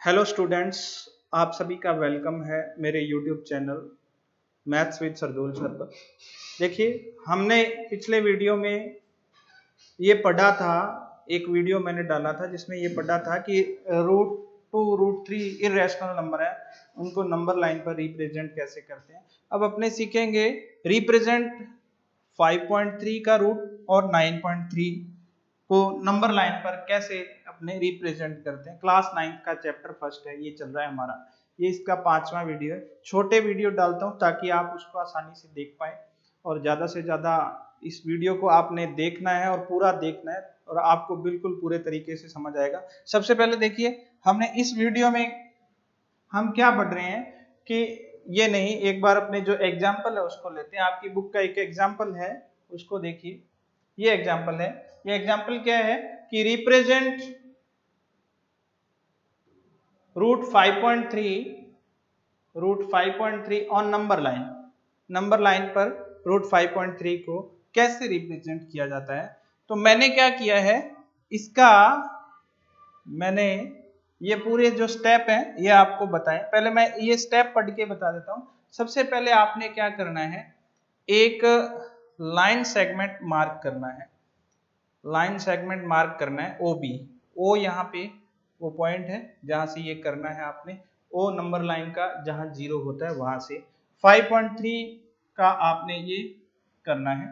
Hello students, आप सभी का वेलकम है मेरे YouTube channel maths with Sardul sir पर। देखिए, हमने पिछले वीडियो में ये पढ़ा था, एक वीडियो मैंने डाला था जिसमें ये पढ़ा था कि root two root three irrational number है, उनको नंबर लाइन पर रिप्रेजेंट कैसे करते हैं। अब अपने सीखेंगे रिप्रेजेंट 5.3 का रूट और 9.3 को नंबर लाइन पर कैसे अपने रिप्रेजेंट करते हैं। क्लास 9 का चैप्टर फर्स्ट है, ये चल रहा है हमारा, ये इसका 5वां वीडियो है। छोटे वीडियो डालता हूँ ताकि आप उसको आसानी से देख पाए, और ज़्यादा से ज़्यादा इस वीडियो को आपने देखना है और पूरा देखना है, और आपको बिल्कुल पूरे तरीके से समझ आएगा। सबसे पहले देखिए, हमने इस वीडियो में हम क्या पढ़ रहे हैं कि ये नहीं, एक बार अपने जो एग्जाम्पल है उसको लेते हैं। आपकी बुक का एक एग्जाम्पल है, उसको देखिए। ये एग्जाम्पल है, ये एग्जाम्पल क्या है कि represent root 5.3 on number line. Number line पर रूट 5.3 को कैसे रिप्रेजेंट किया जाता है। तो मैंने क्या किया है, इसका मैंने ये पूरे जो स्टेप हैं ये आपको बताएं। पहले मैं ये स्टेप पढ़ के बता देता हूं। सबसे पहले आपने क्या करना है, एक लाइन सेगमेंट मार्क करना है। लाइन सेगमेंट मार्क करना है ओ बी। ओ यहाँ पे वो पॉइंट है जहां से ये करना है आपने। ओ नंबर लाइन का जहां 0 होता है वहां से 5.3 का आपने ये करना है।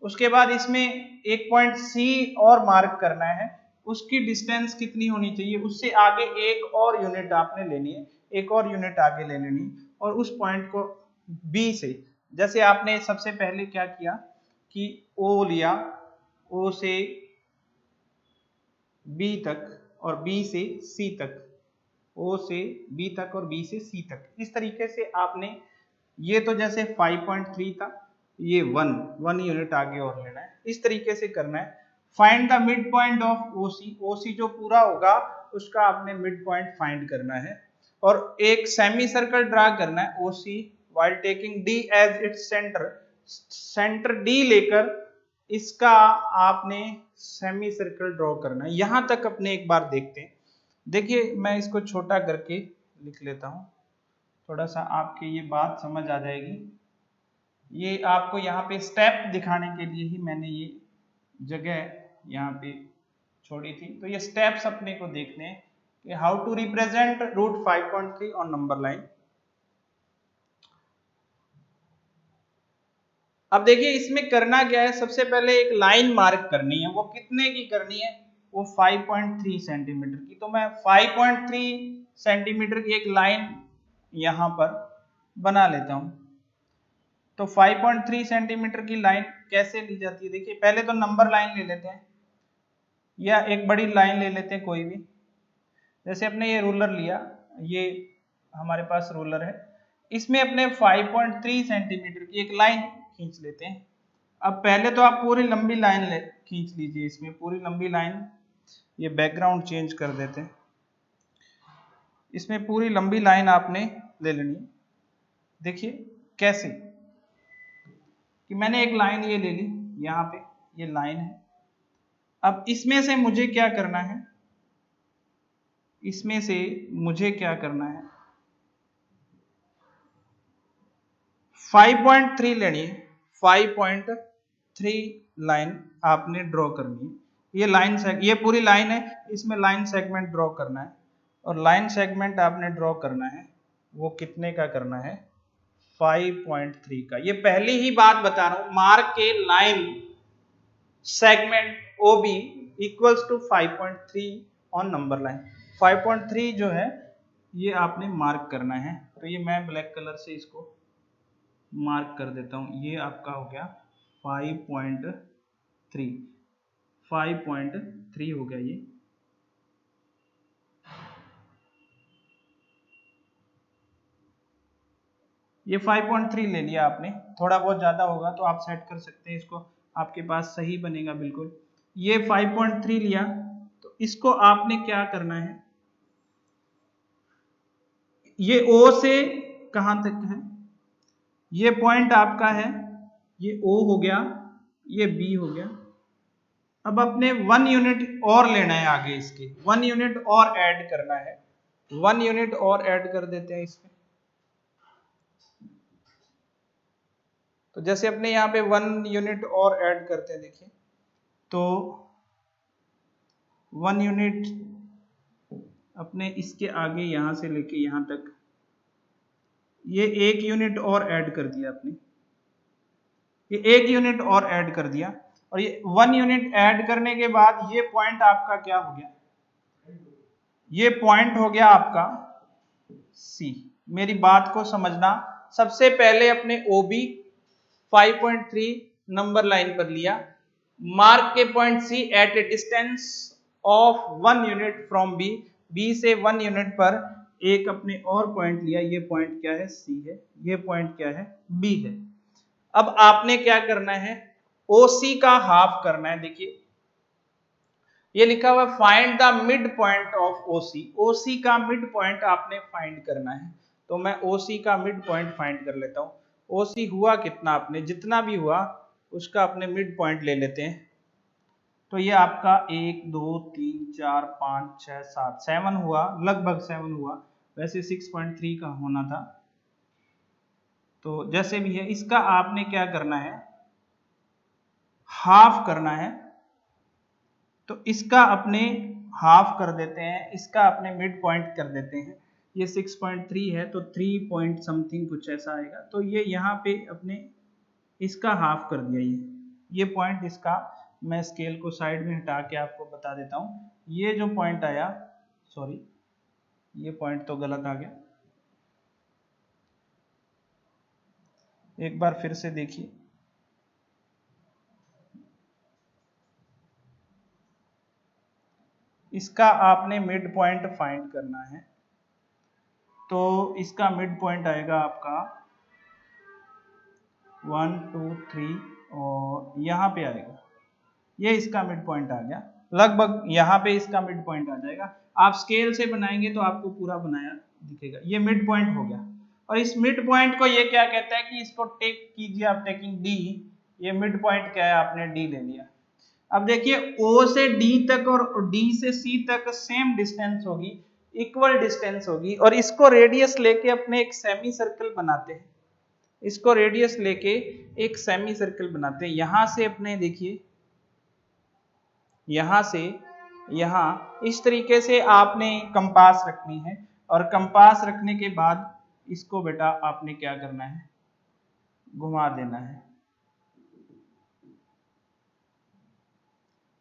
उसके बाद इसमें एक पॉइंट सी और मार्क करना है। उसकी डिस्टेंस कितनी होनी चाहिए, उससे आगे एक और यूनिट आपने लेनी है, एक और यूनिट आगे ले लेनी, और उस पॉइंट को बी से, जैसे आपने सबसे पहले क्या किया कि ओ लिया, ओ से बी तक और बी से सी तक, ओ से बी तक और बी से सी तक। इस तरीके से आपने, ये तो जैसे 5.3 था, ये 1 यूनिट आगे और लेना है, इस तरीके से करना है। Find the mid point of OC. OC जो पूरा होगा उसका आपने मिड पॉइंट फाइंड करना है, और एक सेमी सर्कल ड्रा करना है OC while taking D as its centre. Centre D लेकर इसका आपने सेमी सर्कल ड्रॉ करना है। यहां तक अपने एक बार देखते हैं। देखिए, मैं इसको छोटा करके लिख लेता हूं, थोड़ा सा आपके ये बात समझ आ जाएगी। ये आपको यहाँ पे स्टेप दिखाने के लिए ही मैंने ये जगह यहाँ पे छोड़ी थी। तो ये स्टेप्स अपने को देखने हैं कि how to represent root 5.3 on number line. अब देखिए, इसमें करना क्या है, सबसे पहले एक लाइन मार्क करनी है। वो कितने की करनी है, वो 5.3 सेंटीमीटर की। तो मैं 5.3 सेंटीमीटर की एक लाइन यहां पर बना लेता हूं। तो 5.3 सेंटीमीटर की लाइन कैसे ली जाती है, देखिए पहले तो नंबर लाइन ले लेते हैं, या एक बड़ी लाइन ले लेते हैं कोई भी। जैसे अपने ये रूलर लिया, ये हमारे पास रूलर है, इसमें अपने 5.3 सेंटीमीटर की एक लाइन खींच लेते हैं। अब पहले तो आप पूरी लंबी लाइन खींच लीजिए, इसमें पूरी लंबी लाइन, ये बैकग्राउंड चेंज कर देते हैं, इसमें पूरी लंबी लाइन आपने ले लेनी है। देखिए कैसे कि मैंने एक लाइन ये ले ली, यहाँ पे ये लाइन है। अब इसमें से मुझे क्या करना है, इसमें से मुझे क्या करना है, 5.3 लेनी है। 5.3 लाइन आपने ड्रॉ करनी है। ये लाइन ये पूरी लाइन है, इसमें लाइन सेगमेंट ड्रॉ करना है, और लाइन सेगमेंट आपने ड्रॉ करना है, वो कितने का करना है, 5.3 का। ये पहली ही बात बता रहा हूं, मार्क के line segment OB equals to 5.3 on number line. 5.3 जो है ये आपने मार्क करना है। तो ये मैं ब्लैक कलर से इसको मार्क कर देता हूं। ये आपका हो गया 5.3, 5.3 हो गया ये 5.3 ले लिया आपने। थोड़ा बहुत ज्यादा होगा तो आप सेट कर सकते हैं इसको, आपके पास सही बनेगा बिल्कुल। ये 5.3 लिया, तो इसको आपने क्या करना है, ये O से कहां तक है, ये पॉइंट आपका है, ये O हो गया, ये B हो गया। अब अपने 1 यूनिट और लेना है आगे, इसके 1 यूनिट और ऐड करना है। 1 यूनिट और ऐड कर देते हैं इसमें। तो जैसे अपने यहाँ पे 1 यूनिट और ऐड करते हैं, देखिए तो 1 यूनिट अपने इसके आगे यहाँ से लेके यहाँ तक ये 1 यूनिट और ऐड कर दिया आपने, ये 1 यूनिट और ऐड कर दिया, और ये 1 यूनिट ऐड करने के बाद ये पॉइंट आपका क्या हो गया, ये पॉइंट हो गया आपका सी। मेरी बात को समझना, सबसे पहले अपने OB 5.3 नंबर लाइन पर लिया, मार्क के point C at a distance of 1 unit from B, B से 1 यूनिट पर एक अपने और पॉइंट लिया, ये पॉइंट क्या है, सी है, ये पॉइंट क्या है, बी है। अब आपने क्या करना है, OC का हाफ करना है। देखिए ये लिखा हुआ find the mid point of OC, OC का मिड पॉइंट आपने फाइंड करना है। तो मैं OC का मिड पॉइंट फाइंड कर लेता हूं। OC हुआ कितना, आपने जितना भी हुआ उसका अपने मिड पॉइंट ले लेते हैं। तो ये आपका 1 2 3 4 5 6 7 7 हुआ, लगभग 7 हुआ, वैसे 6.3 का होना था। तो जैसे भी है इसका आपने क्या करना है, हाफ करना है। तो इसका अपने हाफ कर देते हैं, इसका अपने मिड पॉइंट कर देते हैं। ये 6.3 है तो 3 पॉइंट समथिंग कुछ ऐसा आएगा। तो ये यहाँ पे अपने इसका हाफ कर दिया, ये पॉइंट इसका, मैं स्केल को साइड में हटा के आपको बता देता हूँ। ये जो पॉइंट आया, सॉरी ये पॉइंट तो गलत आ गया, एक बार फिर से देखिए। इसका आपने मिड पॉइंट फाइंड करना है। तो इसका मिड पॉइंट आएगा आपका 1 2 3 और यहाँ पे आएगा, ये इसका मिड पॉइंट आ गया, लगभग यहाँ पे इसका मिड पॉइंट आ जाएगा। आप स्केल से बनाएंगे तो आपको पूरा बनाया दिखेगा। ये मिड पॉइंट हो गया, और इस मिड पॉइंट को ये क्या कहता है कि इसको टेक कीजिए आप, टेकिंग डी। ये मिड पॉइंट क्या है, आपने डी ले लिया। अब देखिए O से D तक और D से C तक सेम डिस्टेंस होगी, इक्वल डिस्टेंस होगी, और इसको रेडियस लेके अपने एक सेमी सर्कल बनाते हैं। इसको रेडियस लेके एक सेमी सर्कल बनाते हैं। यहां से अपने देखिए, यहां से यहां इस तरीके से आपने कंपास रखनी है, और कंपास रखने के बाद इसको बेटा आपने क्या करना है, घुमा देना है।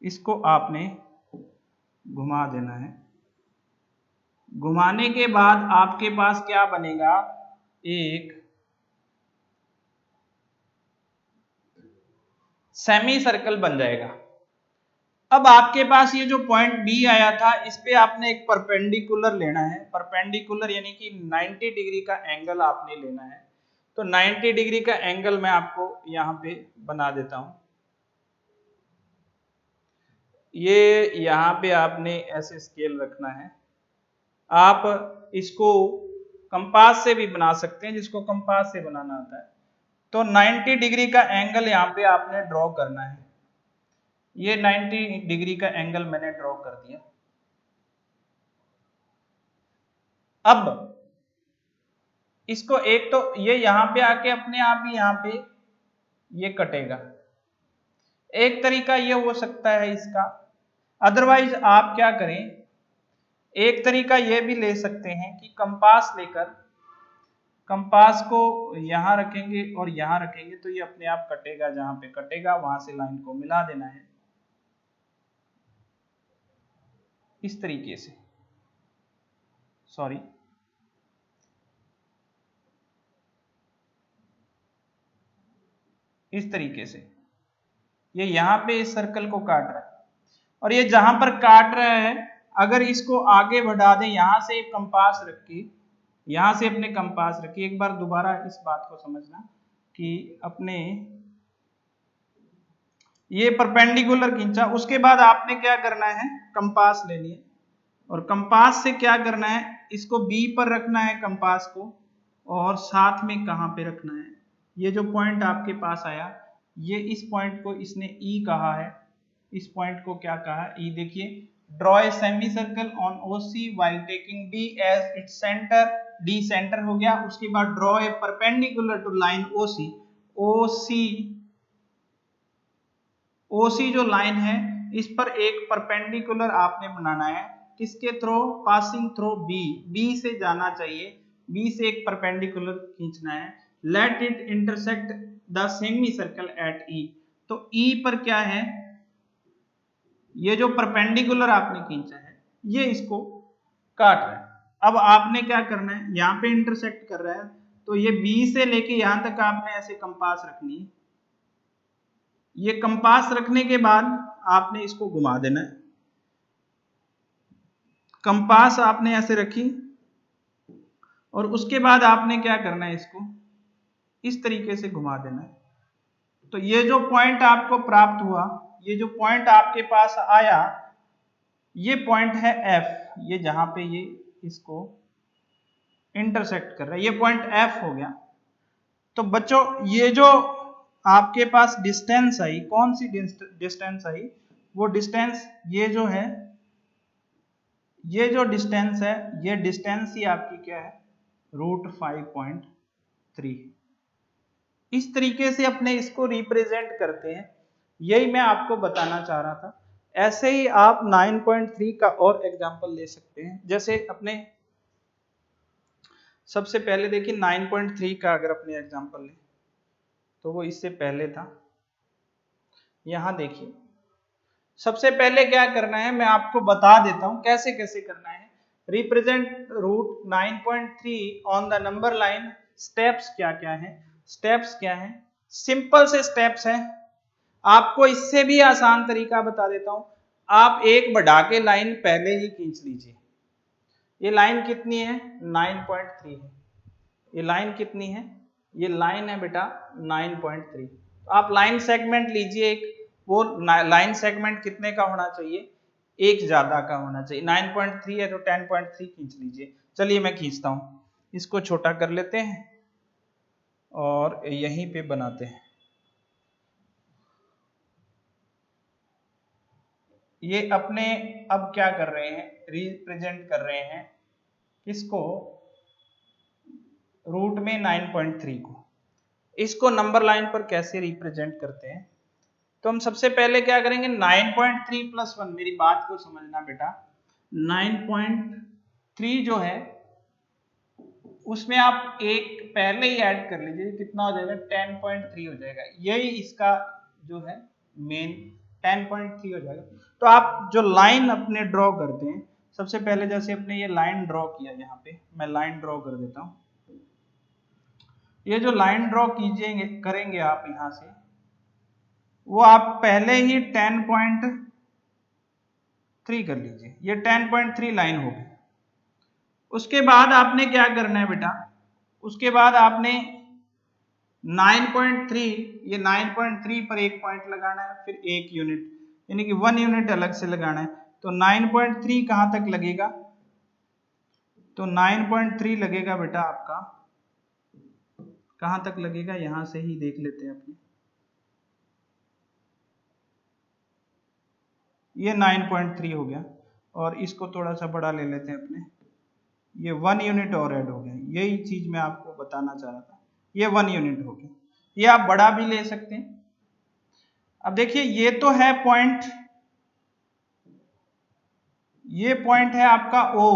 इसको आपने घुमा देना है। घुमाने के बाद आपके पास क्या बनेगा, एक सेमी सर्कल बन जाएगा। अब आपके पास ये जो पॉइंट बी आया था, इस पे आपने एक परपेंडिकुलर लेना है। परपेंडिकुलर यानी कि 90 डिग्री का एंगल आपने लेना है। तो 90 डिग्री का एंगल मैं आपको यहाँ पे बना देता हूं। ये यहाँ पे आपने ऐसे स्केल रखना है। आप इसको कंपास से भी बना सकते हैं, जिसको कंपास से बनाना आता है। तो 90 डिग्री का एंगल यहाँ पे आपने ड्रॉ करना है। ये 90 डिग्री का एंगल मैंने ड्रॉ कर दिया। अब इसको एक तो ये यहां पे आके अपने आप ही यहां पे ये कटेगा। एक तरीका ये हो सकता है इसका, अदरवाइज आप क्या करें, एक तरीका ये भी ले सकते हैं कि कंपास लेकर, कंपास को यहां रखेंगे और यहां रखेंगे तो ये अपने आप कटेगा, जहां पे कटेगा वहां से लाइन को मिला देना है इस तरीके से। सॉरी, इस तरीके से ये यहां पे इस सर्कल को काट रहा है, और ये जहां पर काट रहा है अगर इसको आगे बढ़ा दें, यहां से एक कंपास रख के, यहां से अपने कंपास रखिए। एक बार दोबारा इस बात को समझना कि अपने ये परपेंडिकुलर खींचा, उसके बाद आपने क्या करना है, कंपास लेनी है, और कंपास से क्या करना है, इसको बी पर रखना है कंपास को, और साथ में कहां पे रखना है, ये जो पॉइंट आपके पास आया, ये इस पॉइंट को इसने ई कहा है, इस पॉइंट को क्या कहा, ई। देखिए draw a semicircle on OC while taking D as its center, D centre हो गया। उसके बाद draw a perpendicular to line OC, OC जो लाइन है इस पर एक परपेंडिकुलर आपने बनाना है, किसके थ्रू, पासिंग थ्रू B से जाना चाहिए, B से एक परपेंडिकुलर खींचना है। Let it intersect the semi circle eight E, तो E पर क्या है, ये जो परपेंडिकुलर आपने खींचा है ये इसको काट रहा है। अब आपने क्या करना है, यहाँ पे इंटरसेक्ट कर रहा है तो ये B से लेके यहां तक आपने ऐसे कंपास रखनी है। ये कंपास रखने के बाद आपने इसको घुमा देना है। कंपास आपने ऐसे रखी और उसके बाद आपने क्या करना है, इसको इस तरीके से घुमा देना है। तो ये जो पॉइंट आपको प्राप्त हुआ, ये जो पॉइंट आपके पास आया, ये पॉइंट है F, ये जहां पे ये इसको इंटरसेक्ट कर रहा है, ये पॉइंट F हो गया। तो बच्चों ये जो आपके पास डिस्टेंस आई, कौन सी डिस्टेंस आई, वो डिस्टेंस ये जो है, ये जो डिस्टेंस है, ये डिस्टेंस ही आपकी क्या है, √5.3। इस तरीके से अपने इसको रिप्रेजेंट करते हैं, यही मैं आपको बताना चाह रहा था। ऐसे ही आप 9.3 का और एग्जांपल ले सकते हैं। जैसे अपने सबसे पहले देखिए 9.3 का अगर अपने एग्जांपल लें तो वो इससे पहले था। यहां देखिए सबसे पहले क्या करना है, मैं आपको बता देता हूं कैसे कैसे करना है। Represent root 9.3 on the number line. Steps क्या क्या है, स्टेप्स क्या है, सिंपल से स्टेप्स हैं। आपको इससे भी आसान तरीका बता देता हूं, आप एक बढ़ा के लाइन पहले ही खींच लीजिए। ये लाइन कितनी है, 9.3 है। ये लाइन कितनी है, ये लाइन है बेटा 9.3। तो आप लाइन सेगमेंट लीजिए एक, वो लाइन सेगमेंट कितने का होना चाहिए, एक ज्यादा का होना चाहिए। 9.3 है तो 10.3 खींच लीजिए। चलिए मैं खींचता हूं, इसको छोटा कर लेते हैं और यहीं पे बनाते हैं। ये अपने अब क्या कर रहे हैं, रिप्रेजेंट कर रहे हैं इसको रूट में 9.3 को। इसको नंबर लाइन पर कैसे रिप्रेजेंट करते हैं, तो हम सबसे पहले क्या करेंगे, 9.3 प्लस 1, मेरी बात को समझना बेटा, 9.3 जो है उसमें आप एक पहले ही ऐड कर लीजिए, कितना हो जाएगा, 10.3 हो जाएगा। यही इसका जो है मेन 10.3 हो जाएगा। तो आप जो लाइन अपने ड्रॉ करते हैं, सबसे पहले जैसे अपने ये लाइन ड्रॉ किया, यहाँ पे मैं लाइन ड्रॉ कर देता हूं। ये जो लाइन ड्रॉ कीजिएंगे करेंगे आप यहां से, वो आप पहले ही 10.3 कर लीजिए, ये 10.3 लाइन होगी। उसके बाद आपने क्या करना है बेटा, उसके बाद आपने 9.3, ये 9.3 पर एक पॉइंट लगाना है, फिर एक यूनिट, यानी कि 1 यूनिट अलग से लगाना है। तो 9.3 कहां तक लगेगा, तो 9.3 लगेगा बेटा आपका, कहां तक लगेगा, यहां से ही देख लेते हैं अपने, ये 9.3 हो गया। और इसको थोड़ा सा बड़ा ले लेते हैं अपने, ये 1 यूनिट और ऐड हो गया। यही चीज मैं आपको बताना चाह रहा था, ये 1 यूनिट हो गया। ये आप बड़ा भी ले सकते हैं। अब देखिए ये तो है पॉइंट, ये पॉइंट है आपका O,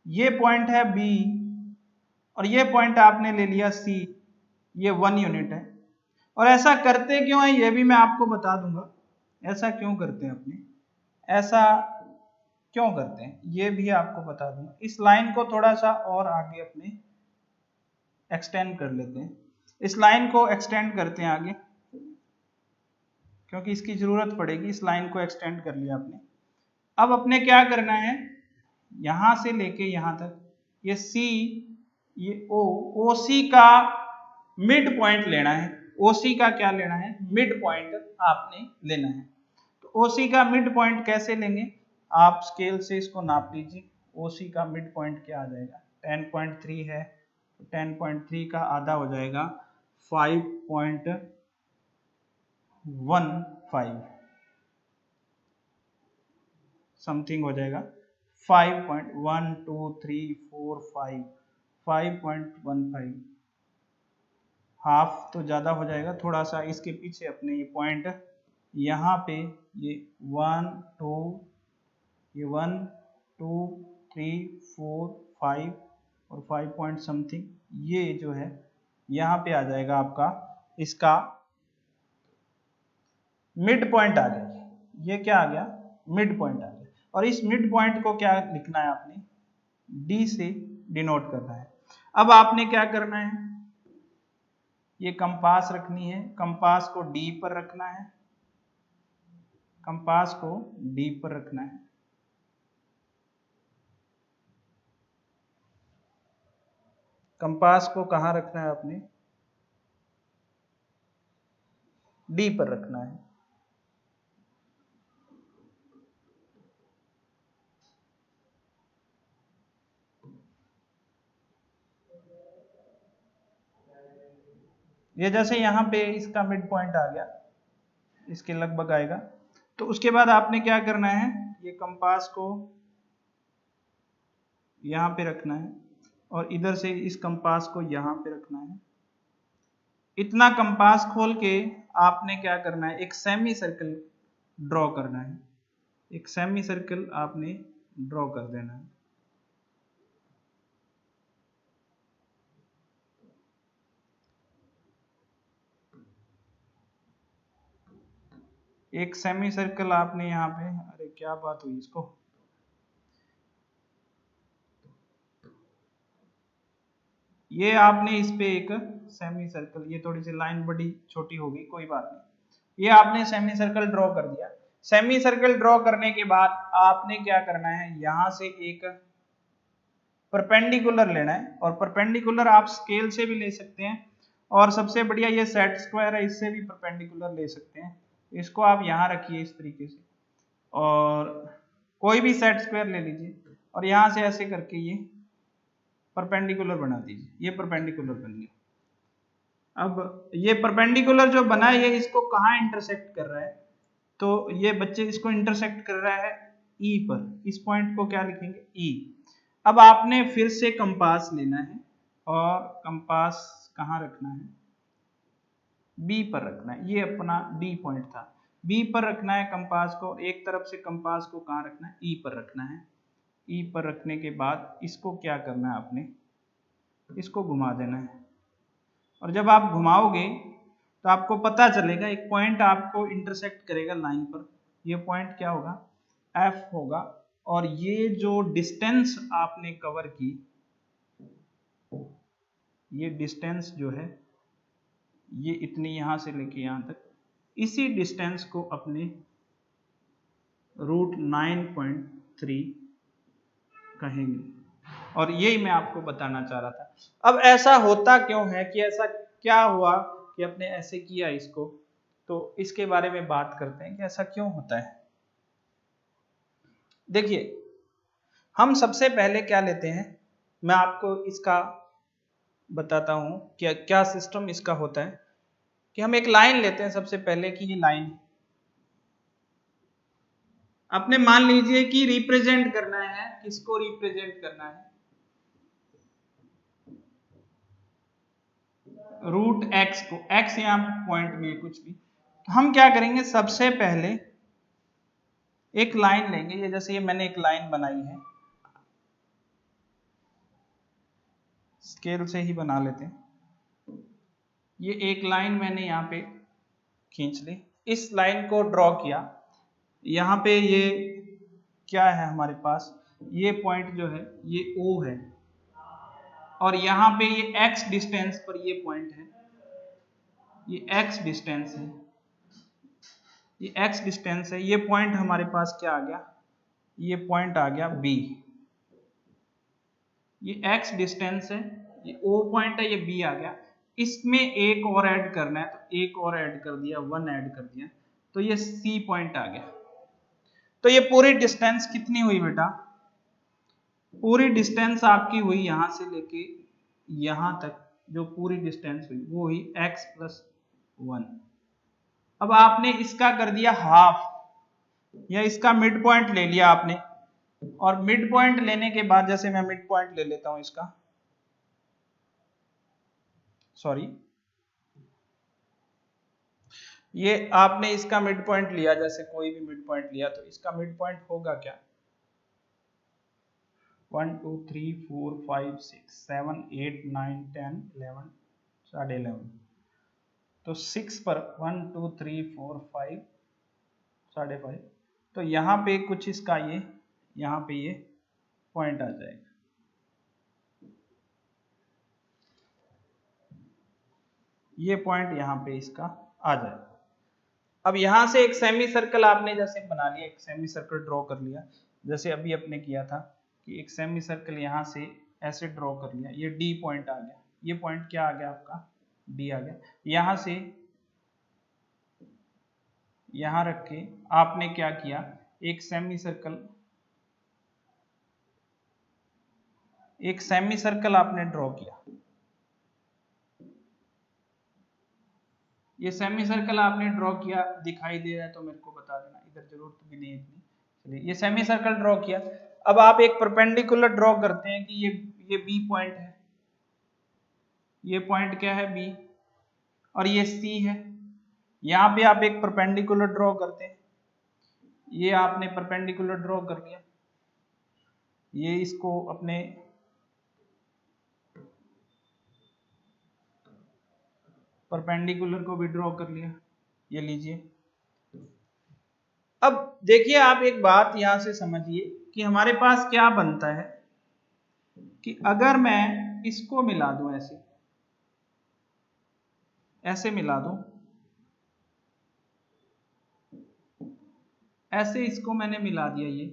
ये पॉइंट है B, और ये पॉइंट आपने ले लिया C, ये 1 यूनिट है। और ऐसा करते क्यों है ये भी मैं आपको बता दूंगा, ऐसा क्यों करते हैं अपने, ऐसा क्यों करते हैं ये भी आपको बता दूंगा। इस लाइन को थोड़ा सा और आगे अपने एक्सटेंड कर लेते हैं, इस लाइन को एक्सटेंड करते हैं आगे, क्योंकि इसकी जरूरत पड़ेगी। इस लाइन को एक्सटेंड कर लिया आपने। अब अपने क्या करना है, यहां से लेके यहां तक, ये C, ये O, OC का मिड पॉइंट लेना है। OC का क्या लेना है, मिड पॉइंट आपने लेना है। तो OC का मिड पॉइंट कैसे लेंगे, आप स्केल से इसको नाप लीजिए। OC का मिड पॉइंट क्या आ जाएगा, 10.3 है, तो 10.3 का आधा हो जाएगा 5.15। समथिंग हो जाएगा 5.12345 5.15 हाफ तो ज़्यादा हो जाएगा थोड़ा सा। इसके पीछे अपने ये पॉइंट यहाँ पे ये 1 2 ये 1 2 3 4 5 और 5 पॉइंट समथिंग ये जो है यहाँ पे आ जाएगा आपका इसका मिड पॉइंट आ गया। ये क्या आ गया? मिड पॉइंट आ गया। और इस मिड पॉइंट को क्या लिखना है आपने? डी से डिनोट करना है। अब आपने क्या करना है? ये कंपास रखनी है, कंपास को डी पर रखना है, कंपास को डी पर रखना है। कंपास को कहाँ रखना है आपने? डी पर रखना है। ये जैसे यहाँ पे इसका मिड पॉइंट आ गया, इसके लगभग आएगा, तो उसके बाद आपने क्या करना है? ये कंपास को यहाँ पे रखना है और इधर से इस कंपास को यहाँ पे रखना है। इतना कंपास खोल के आपने क्या करना है? एक सेमी सर्कल ड्रॉ करना है। एक सेमी सर्कल आपने ड्रॉ कर देना है। एक सेमी सर्कल आपने यहाँ पे, अरे क्या बात हुई इसको, ये आपने इस पे एक सेमी सर्कल, ये थोड़ी सी लाइन बड़ी छोटी होगी, कोई बात नहीं, ये आपने सेमी सर्कल ड्रॉ कर दिया। सेमी सर्कल ड्रॉ करने के बाद आपने क्या करना है? यहां से एक परपेंडिकुलर लेना है, और परपेंडिकुलर आप स्केल से भी ले सकते हैं, और सबसे बढ़िया ये सेट स्क्वायर है, इससे भी परपेंडिकुलर ले सकते हैं। इसको आप यहाँ रखिए इस तरीके से, और कोई भी सेट स्क्वायर ले लीजिए और यहां से ऐसे करके ये परपेंडिकुलर बना दीजिए। ये परपेंडिकुलर बन गया। अब ये परपेंडिकुलर जो बना है, ये इसको कहाँ इंटरसेक्ट कर रहा है? तो ये बच्चे इसको इंटरसेक्ट कर रहा है ई पर। इस पॉइंट को क्या लिखेंगे? ई। अब आपने फिर से कंपास लेना है और कंपास कहाँ रखना है? बी पर रखना है। ये अपना डी पॉइंट था, बी पर रखना है कंपास को। एक तरफ से कंपास को कहाँ रखना है? ई पर रखना है। ई पर रखने के बाद इसको क्या करना है आपने? इसको घुमा देना है, और जब आप घुमाओगे तो आपको पता चलेगा एक पॉइंट आपको इंटरसेक्ट करेगा लाइन पर। ये पॉइंट क्या होगा? एफ होगा। और ये जो डिस्टेंस आपने कवर की, ये डिस्टेंस जो है ये इतनी यहां से लेके यहां तक, इसी डिस्टेंस को अपने √9.3 कहेंगे। और यही मैं आपको बताना चाह रहा था। अब ऐसा होता क्यों है, कि ऐसा क्या हुआ कि आपने ऐसे किया इसको, तो इसके बारे में बात करते हैं कि ऐसा क्यों होता है। देखिए, हम सबसे पहले क्या लेते हैं, मैं आपको इसका बताता हूं कि क्या सिस्टम इसका होता है। कि हम एक लाइन लेते हैं सबसे पहले, कि ये लाइन आपने मान लीजिए कि रिप्रेजेंट करना है, किसको रिप्रेजेंट करना है? √x को। x यहाँ पॉइंट में है कुछ भी, तो हम क्या करेंगे? सबसे पहले एक लाइन लेंगे। ये जैसे ये मैंने एक लाइन बनाई है, स्केल से ही बना लेते हैं। ये एक लाइन मैंने यहाँ पे खींच ली, इस लाइन को ड्रॉ किया। यहाँ पे ये क्या है हमारे पास? ये पॉइंट जो है ये O है, और यहाँ पे ये x डिस्टेंस पर ये पॉइंट है, ये x डिस्टेंस है, ये x डिस्टेंस है। ये पॉइंट हमारे पास क्या आ गया? ये पॉइंट आ गया B। ये x डिस्टेंस है, ये O पॉइंट है, ये B आ गया। इसमें एक और ऐड करना है, तो एक और ऐड कर दिया, 1 ऐड कर दिया, तो ये C पॉइंट आ गया। तो ये पूरी डिस्टेंस कितनी हुई बेटा? पूरी डिस्टेंस आपकी हुई यहां से लेके यहां तक, जो पूरी डिस्टेंस हुई वो हुई x + 1। अब आपने इसका कर दिया हाफ, या इसका मिड पॉइंट ले लिया आपने, और मिड पॉइंट लेने के बाद, जैसे मैं मिड पॉइंट ले लेता हूं इसका, सॉरी, ये आपने इसका मिड पॉइंट लिया, जैसे कोई भी मिड पॉइंट लिया, तो इसका मिड पॉइंट होगा क्या, 1 2 3 4 5 6 7 8 9 10 11 11.5, तो 6 पर 1 2 3 4 5 5.5, तो यहाँ पे कुछ इसका ये यहाँ पे ये पॉइंट आ जाएगा। ये पॉइंट यहाँ पे इसका आ जाएगा। अब यहाँ से एक सेमी सर्कल आपने जैसे बना लिया, एक सेमी सर्कल ड्रॉ कर लिया, जैसे अभी अपने किया था कि एक सेमी सर्कल यहाँ से ऐसे ड्रॉ कर लिया, ये डी पॉइंट आ गया, ये पॉइंट क्या आ गया आपका, डी आ गया। यहाँ से यहाँ रख के आपने क्या किया, एक सेमी सर्कल आपने ड्रॉ किया। ये सेमी सर्कल आपने ड्रॉ किया, दिखाई दे रहा है तो मेरे को बता देना, इधर जरूरत भी नहीं है इतनी। चलिए, ये सेमी सर्कल ड्रॉ किया। अब आप एक परपेंडिकुलर ड्रॉ करते हैं कि ये बी पॉइंट है, ये पॉइंट क्या है, बी, और ये सी है। यहाँ पे आप एक परपेंडिकुलर ड्रॉ करते हैं, ये आपने परपेंडिकुलर ड्रॉ कर लिया, ये इसको अपने परपेंडिकुलर को भी ड्रॉ कर लिया, ये लीजिए। अब देखिए, आप एक बात यहां से समझिए कि हमारे पास क्या बनता है कि अगर मैं इसको मिला दूं, ऐसे मिला दूं, ऐसे इसको मैंने मिला दिया ये,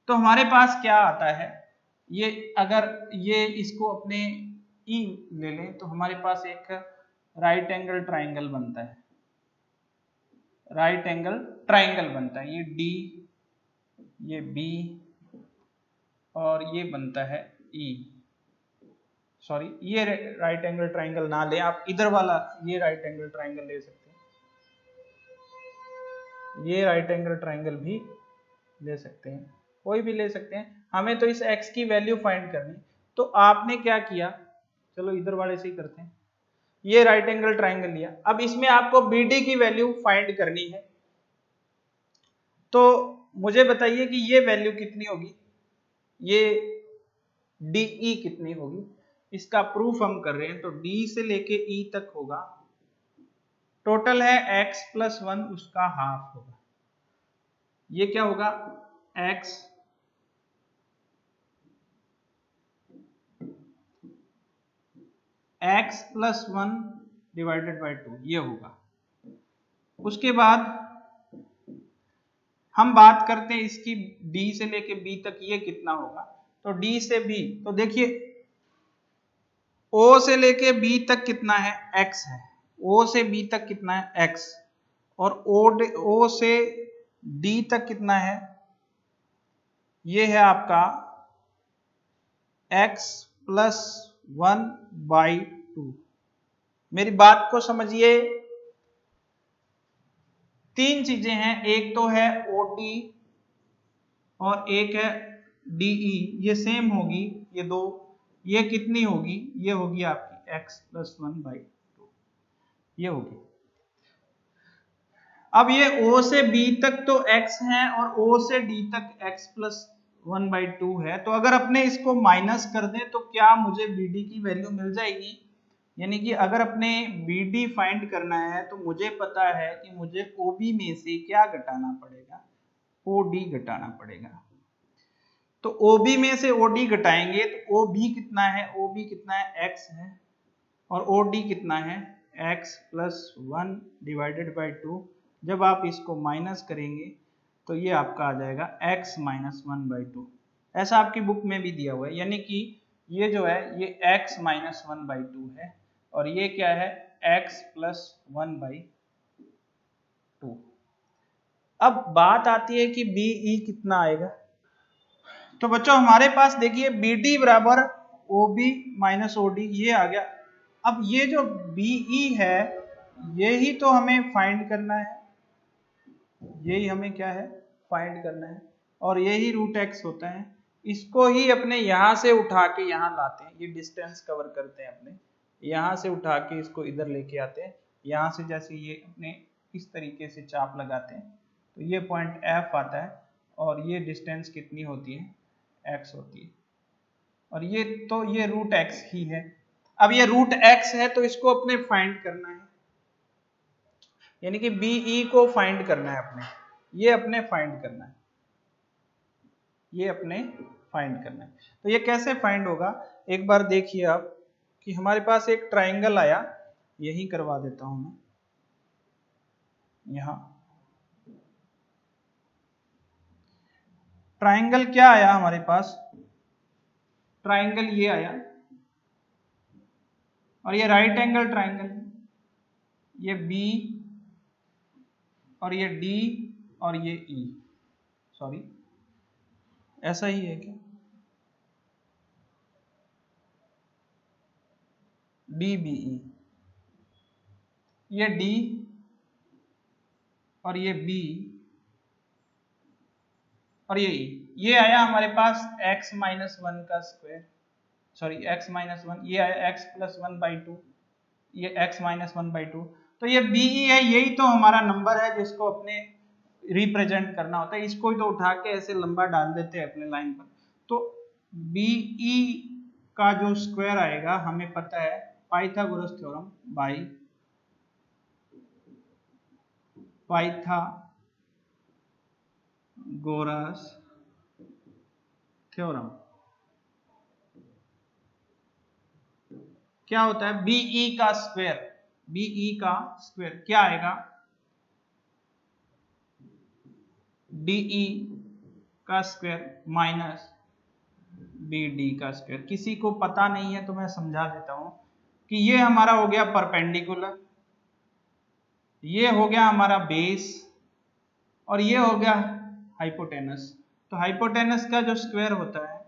तो हमारे पास क्या आता है, ये अगर ये इसको अपने ई ले लें तो हमारे पास एक राइट एंगल ट्राइंगल बनता है, राइट एंगल ट्राइंगल बनता है, ये डी, ये बी, और ये बनता है ई। सॉरी, ये राइट एंगल ट्राइंगल ना ले आप, इधर वाला ये राइट एंगल ट्राइंगल ले सकते हैं, ये राइट एंगल ट्राइंगल भी ले सकते हैं, कोई भी ले सकते हैं। हमें तो इस x की वैल्यू फाइंड करनी, तो आपने क्या किया, चलो इधर वाले से ही करते हैं, ये राइट एंगल ट्राइंगल लिया। अब इसमें आपको BD की वैल्यू फाइंड करनी है, तो मुझे बताइए कि ये वैल्यू कितनी होगी, ये DE कितनी होगी। इसका प्रूफ हम कर रहे हैं, तो D से लेके E तक होगा, टोटल है x प्लस 1, उसका हाफ होगा। ये क्या होगा, x प्लस 1 डिवाइडेड बाई 2, ये होगा। उसके बाद हम बात करते हैं इसकी D से लेके B तक, ये कितना होगा, तो D से B, तो देखिए O से लेके B तक कितना है, x है, O से B तक कितना है, x, और O से D तक कितना है, ये है आपका x प्लस 1 बाई 2। मेरी बात को समझिए, तीन चीजें हैं, एक तो है OD और एक है DE, ये सेम होगी, ये दो, ये कितनी होगी, ये होगी आपकी x प्लस 1 बाई 2, ये होगी। अब ये O से B तक तो x है और O से D तक x प्लस 1 बाई 2 है, तो अगर अपने इसको माइनस कर दें तो क्या मुझे BD की वैल्यू मिल जाएगी। यानी कि अगर अपने BD फाइंड करना है तो मुझे पता है कि मुझे OB में से क्या घटाना पड़ेगा, OD घटाना पड़ेगा। तो OB में से OD घटाएंगे तो OB कितना है, OB कितना है, x है, और OD कितना है, x प्लस 1 डिवाइडेड बाई 2। जब आप इसको माइनस करेंगे तो ये आपका आ जाएगा x माइनस 1 बाई 2, ऐसा आपकी बुक में भी दिया हुआ है। यानी कि ये जो है ये x माइनस 1 बाई 2 है, और ये क्या है, x प्लस 1 बाई 2। अब बात आती है कि BE कितना आएगा, तो बच्चों हमारे पास देखिए BD बराबर OB माइनस OD, ये आ गया। अब ये जो BE है, ये ही तो हमें फाइंड करना है, यही हमें क्या है फाइंड करना है, और यही रूट एक्स होता है। इसको ही अपने यहाँ से उठा के यहाँ लाते हैं, ये डिस्टेंस कवर करते हैं अपने, यहाँ से उठा के इसको इधर लेके आते हैं, यहाँ से जैसे ये अपने इस तरीके से चाप लगाते हैं तो ये पॉइंट एफ आता है, और ये डिस्टेंस कितनी होती है, एक्स होती है, और ये रूट एक्स ही है। अब ये रूट एक्स है तो इसको अपने फाइंड करना है, यानी कि बीई को फाइंड करना है अपने, ये अपने फाइंड करना है, ये अपने फाइंड करना है। तो ये कैसे फाइंड होगा, एक बार देखिए आप कि हमारे पास एक ट्राइंगल आया, यही करवा देता हूं मैं, यहां ट्राइंगल क्या आया हमारे पास, ट्राइंगल ये आया, और ये राइट एंगल ट्राइंगल, ये बी और ये डी और ये ई, सॉरी ऐसा ही है क्या, डी बी ई, ये डी और ये बी और ये ई, ये आया हमारे पास x माइनस वन का square, sorry x minus one, ये आया x plus one by to, ये x minus one by to. तो ये बीई है, यही तो हमारा नंबर है जिसको अपने रिप्रेजेंट करना होता है, इसको ही तो उठा के ऐसे लंबा डाल देते हैं अपने लाइन पर। तो बीई का जो स्क्वायर आएगा हमें पता है Pythagoras theorem by Pythagoras theorem, क्या होता है बीई का स्क्वायर, बीई का स्क्वायर क्या आएगा, डीई का स्क्वायर माइनस बीडी का स्क्वायर। किसी को पता नहीं है तो मैं समझा देता हूं कि ये हमारा हो गया परपेंडिकुलर, ये हो गया हमारा बेस, और ये हो गया हाइपोटेनस। तो हाइपोटेनस का जो स्क्वायर होता है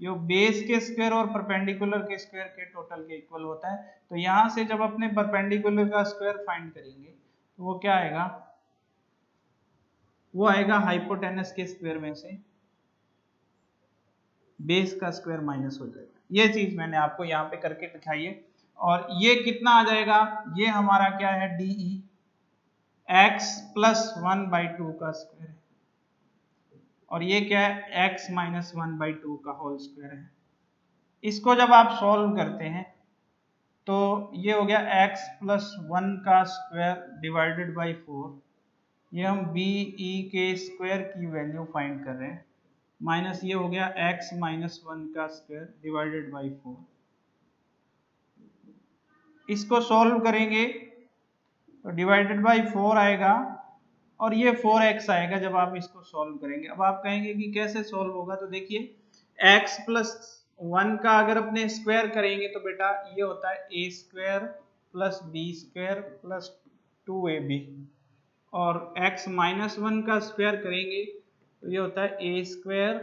ये बेस के स्क्वायर और परपेंडिकुलर के स्क्वायर के टोटल के इक्वल होता है। तो यहां से जब अपने परपेंडिकुलर का स्क्वायर फाइंड करेंगे तो वो क्या आएगा, वो आएगा हाइपोटेनस के स्क्वायर में से बेस का स्क्वायर माइनस हो जाएगा। ये चीज मैंने आपको यहाँ पे करके दिखाई है। और ये कितना आ जाएगा, ये हमारा क्या है डीई x plus one by two का स्क्वायर है, और ये क्या है x minus one by two का होल स्क्वायर है। इसको जब आप सॉल्व करते हैं तो ये हो गया x प्लस वन का स्क्वायर डिवाइडेड बाई फोर, ये हम बी ई के स्क्वायर की वैल्यू फाइंड कर रहे हैं, माइनस ये हो गया x माइनस वन का स्क्वायर डिवाइडेड बाई फोर। इसको सॉल्व करेंगे तो डिवाइडेड बाई फोर आएगा, और ये 4x आएगा जब आप इसको सॉल्व करेंगे। अब आप कहेंगे कि कैसे सॉल्व होगा, तो देखिए x प्लस वन का अगर अपने स्क्वायर करेंगे तो बेटा ये होता है a square plus b square plus 2ab, और x माइनस वन का स्क्वायर करेंगे तो ये होता है a square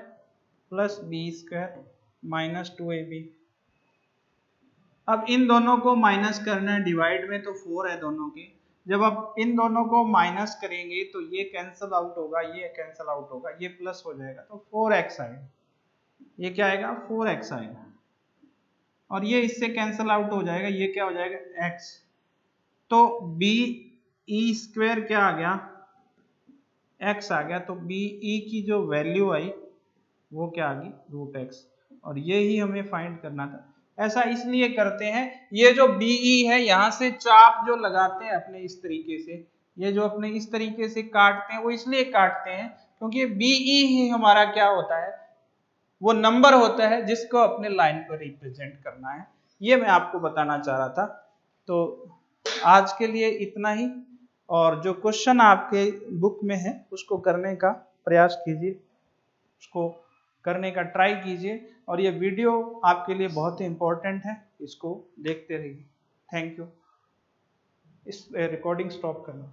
plus b square minus 2ab। अब इन दोनों को माइनस करना है, डिवाइड में तो 4 है दोनों के, जब आप इन दोनों को माइनस करेंगे तो ये कैंसल आउट होगा, ये कैंसल आउट होगा, ये प्लस हो जाएगा तो 4x आएगा, ये क्या आएगा 4x आएगा, और ये इससे कैंसल आउट हो जाएगा, ये क्या हो जाएगा x। तो बी ई स्क्वायर क्या आ गया, x आ गया, तो बी ई की जो वैल्यू आई वो क्या आ गई रूट x, और ये ही हमें फाइंड करना था। ऐसा इसलिए करते हैं, ये जो बीई है यहाँ से चाप जो लगाते हैं अपने इस तरीके से, ये जो अपने इस तरीके से काटते हैं वो इसलिए काटते हैं क्योंकि बीई ही हमारा क्या होता है, वो नंबर होता है जिसको अपने लाइन पर रिप्रेजेंट करना है। ये मैं आपको बताना चाह रहा था। तो आज के लिए इतना ही, और जो क्वेश्चन आपके बुक में है उसको करने का प्रयास कीजिए, उसको करने का ट्राई कीजिए, और ये वीडियो आपके लिए बहुत ही इंपॉर्टेंट है, इसको देखते रहिए। Thank you. इस रिकॉर्डिंग स्टॉप करना।